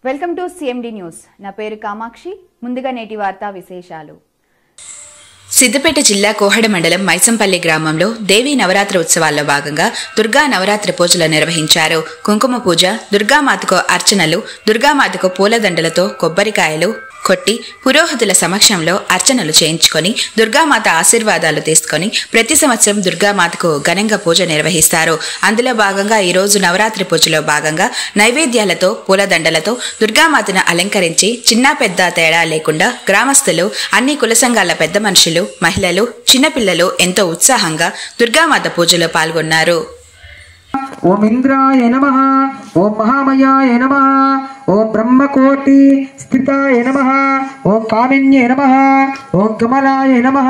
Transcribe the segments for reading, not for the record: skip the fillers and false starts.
Welcome to CMD news. నా పేరు కామాక్షి. ముందుగా నేటి వార్తా విశేషాలు. సిద్దిపేట జిల్లా కోహడ మండలం మైసంపల్లి గ్రామంలో దేవీ నవరాత్రి ఉత్సవాల్లో భాగంగా దుర్గా నవరాత్రి పూజలు నిర్వహించారు. కుంకుమ పూజ, దుర్గామాతకు అర్చనలు, దుర్గామాతకు పూలదండలతో కొబ్బరికాయలు కొట్టి పురోహితుల సమక్షంలో అర్చనలు చేయించుకొని దుర్గామాత ఆశీర్వాదాలు తీసుకొని ప్రతి సంవత్సరం దుర్గామాతకు ఘనంగా పూజ నిర్వహిస్తారు. అందులో భాగంగా ఈ రోజు నవరాత్రి పూజలో భాగంగా నైవేద్యాలతో పూలదండలతో దుర్గామాతను అలంకరించి చిన్న పెద్ద తేడా లేకుండా గ్రామస్తులు, అన్ని కుల సంఘాల పెద్ద మనుషులు, మహిళలు, చిన్నపిల్లలు ఎంతో ఉత్సాహంగా దుర్గామాత పూజలో పాల్గొన్నారు. ఓం ఇంద్రాయ నమః, ఓం మహామయాయ నమః, ఓం బ్రహ్మకోటి స్థితాయ నమః, ఓం కామిన్యే నమః, ఓం కమలాయ నమః,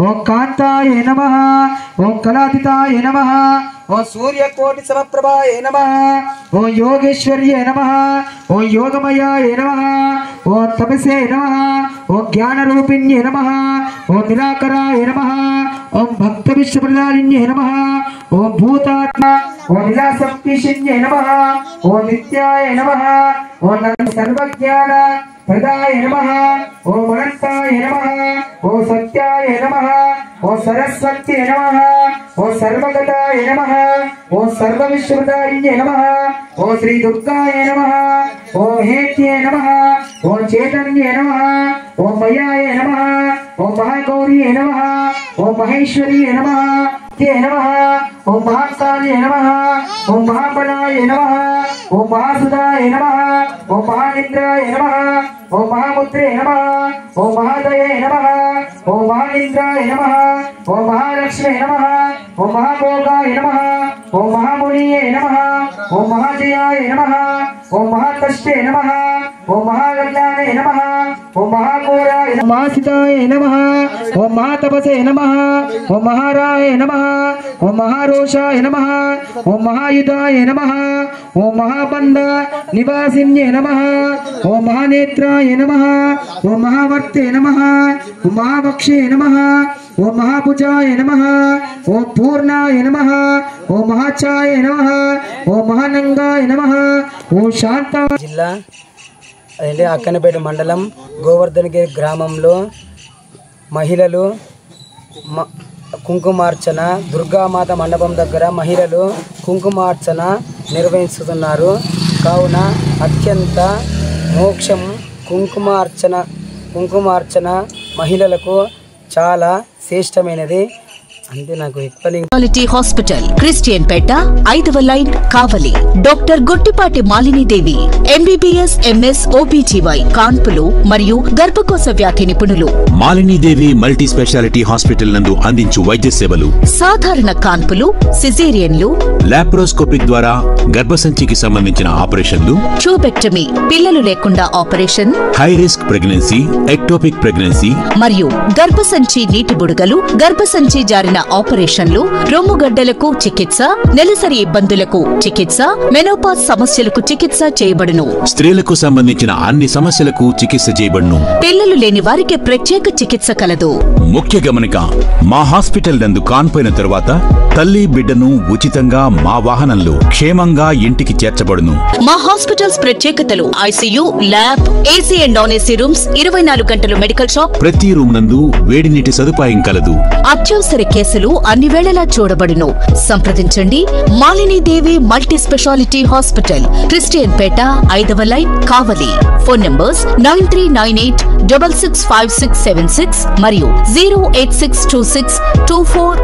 ఓం కాంతాయ నమః, ఓం కళాతీతాయ నమః, ఓం సూర్యకోటి సమప్రభాయ నమః, ఓం యోగేశ్వర్యే నమః, ఓం యోగమయాయ నమః, ఓం తపసే నమః, ఓం జ్ఞానరూపిణ్యే నమః, ఓం నిరాకరాయ నమః, ఓం భక్త విశ్వప్రదాయిన్యే నమః, ఓం భూతాత్మ, ఓం నిరాసక్తిశిన్యే నమః, ఓం నిత్యాయ నమః, ఓం సర్వజ్ఞాన ప్రదాయ నమః, ఓం అనంతాయ నమః, ఓం సత్యాయ నమః, ఓం సరస్వత్యై నమః, ఓం సర్వగతాయ నమః, ఓం సర్వవిశ్వప్రదాయిన్యే నమః, ఓం శ్రీ దుర్గాయ నమః, ఓం హేత్యై నమః, ఓం చైతన్యే నమః, ఓం మయాయ నమః, ఓం మహాగౌర్యై నమః, ఓం మహేశ్వర్యై నమః, నమః, ఓం మహాకాళే నమః, ఓం మహాబలాయ నమః, ఓం మహాసుదాయ నమః, ఓం మహానింద్రాయ నమః, ఓం మహాముద్రే నమః, ఓం మహాదయే నమః, ఓం మహానింద్రాయ నమః, ఓం మహాలక్ష్మే నమః, ఓం మహాభోగాయ నమః, ఓం మహామునియే నమః, ఓం మహాజయాయ నమః, ఓం మహాకష్టే నమః, ఓం మహాకళ్యాణే నమః, ఓం మహాఘోరాయ నమః, మహాసితాయ నమః, ఓం మహాతపసే నమః, ఓం మహారాయ నమః, ఓం మహారోషాయ నమః, ఓం మహాయుధాయ నమః, ఓం మహాబంధ నివాసిన్యే నమః, ఓం మహానేత్రాయ నమః, ఓం మహావర్తే నమః, ఓం మహావక్షే నమః, ఓం మహాభుజాయ నమః, ఓం పూర్ణాయ నమః, ఓం మహాచాయ నమః, ఓం మహానంగాయ నమః, ఓం శాంత. జిల్లా అదే అక్కనపేట మండలం గోవర్ధనగిరి గ్రామంలో మహిళలు కుంకుమార్చన, దుర్గామాత మండపం దగ్గర మహిళలు కుంకుమార్చన నిర్వహిస్తున్నారు. కావున అత్యంత మోక్షం కుంకుమార్చన మహిళలకు చాలా శ్రేష్టమైనది. అంటే నాకు క్వాలిటీ హాస్పిటల్, క్రిస్టియన్ పేట, 5వ line, Kavali. Doctor Guttipati Malinidevi, MBBS, MS, OBGY, కాన్పులు మరియు గర్భకోశ వ్యాధి నిపుణులు. మాలినీదేవి మల్టీ స్పెషాలిటీ హాస్పిటల్ నందు అందించు వైద్య సేవలు: సాధారణ కాన్పులు, సిజేరియన్లు, లాప్రోస్కోపిక్ ద్వారా గర్భసంచికి సంబంధించిన ఆపరేషన్లు, ట్యూబెక్టమీ, పిల్లలు లేకుండా operation, high risk pregnancy, ectopic pregnancy మరియు గర్భసంచి నీటి బుడగలు, గర్భసంచి జారిన ఆపరేషన్లు, రొమ్ముగడ్డలకు చికిత్స, నెలసరి ఇబ్బందులకు చికిత్స, మెనోపాజ్ సమస్యలకు చికిత్స చేయబడును. స్త్రీలకు సంబంధించిన అన్ని సమస్యలకు చికిత్స చేయబడును. పిల్లలు లేని వారికి ప్రత్యేక చికిత్స కలదు. ముఖ్య గమనిక: మా హాస్పిటల్ నందు కాన్పోయిన తరువాత తల్లి బిడ్డను ఉచితంగా మా వాహనంలో క్షేమంగా ఇంటికి చేర్చబడును. మా హాస్పిటల్స్ ప్రత్యేకతలు: ICU, lab, AC and non AC rooms, 24 గంటలు మెడికల్ షాప్, ప్రతి రూమ్ నందు వేడి నీటి సదుపాయం కలదు. అత్యవసర కేసులు అన్ని వేళలా చూడబడును. సంప్రదించండి. Malinidevi multi specialty hospital, Christian Peta, 5వ లైన్, కావలి. ఫోన్ నంబర్స్ 9398665676 మరియు 0862624